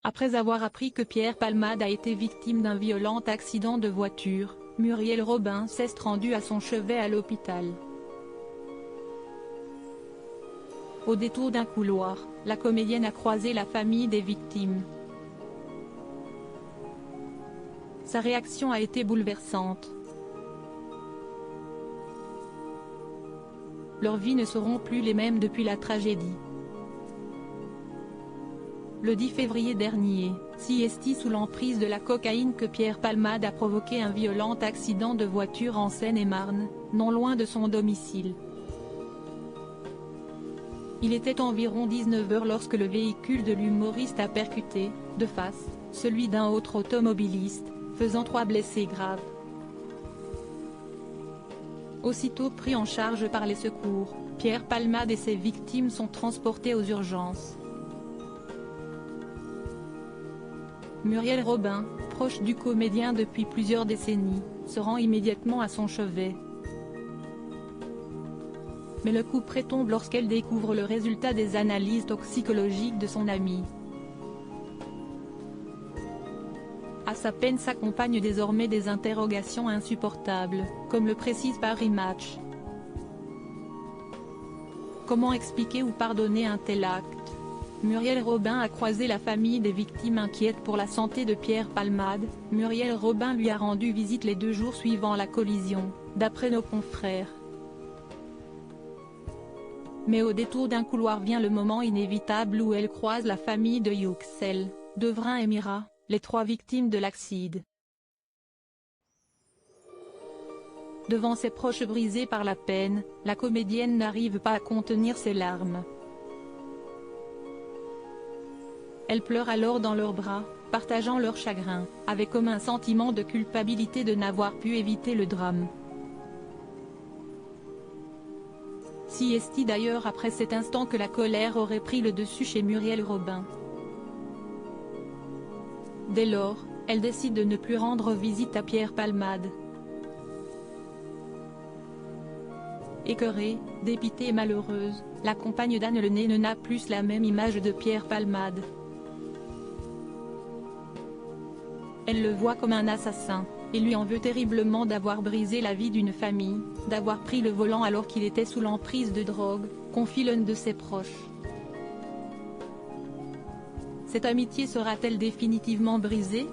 Après avoir appris que Pierre Palmade a été victime d'un violent accident de voiture, Muriel Robin s'est rendue à son chevet à l'hôpital. Au détour d'un couloir, la comédienne a croisé la famille des victimes. Sa réaction a été bouleversante. Leurs vies ne seront plus les mêmes depuis la tragédie. Le 10 février dernier, c'est sous l'emprise de la cocaïne que Pierre Palmade a provoqué un violent accident de voiture en Seine-et-Marne, non loin de son domicile. Il était environ 19 h lorsque le véhicule de l'humoriste a percuté, de face, celui d'un autre automobiliste, faisant 3 blessés graves. Aussitôt pris en charge par les secours, Pierre Palmade et ses victimes sont transportés aux urgences. Muriel Robin, proche du comédien depuis plusieurs décennies, se rend immédiatement à son chevet. Mais le coup près tombe lorsqu'elle découvre le résultat des analyses toxicologiques de son ami. À sa peine s'accompagnent désormais des interrogations insupportables, comme le précise Paris Match. Comment expliquer ou pardonner un tel acte? Muriel Robin a croisé la famille des victimes inquiète pour la santé de Pierre Palmade. Muriel Robin lui a rendu visite les 2 jours suivant la collision, d'après nos confrères. Mais au détour d'un couloir vient le moment inévitable où elle croise la famille de Yüksel, Devrin et Mira, les 3 victimes de l'accident. Devant ses proches brisés par la peine, la comédienne n'arrive pas à contenir ses larmes. Elle pleure alors dans leurs bras, partageant leur chagrin, avec comme un sentiment de culpabilité de n'avoir pu éviter le drame. C'est d'ailleurs après cet instant que la colère aurait pris le dessus chez Muriel Robin. Dès lors, elle décide de ne plus rendre visite à Pierre Palmade. Écœurée, dépitée et malheureuse, la compagne d'Anne Lenné n'a plus la même image de Pierre Palmade. Elle le voit comme un assassin, et lui en veut terriblement d'avoir brisé la vie d'une famille, d'avoir pris le volant alors qu'il était sous l'emprise de drogue, confie l'un de ses proches. Cette amitié sera-t-elle définitivement brisée?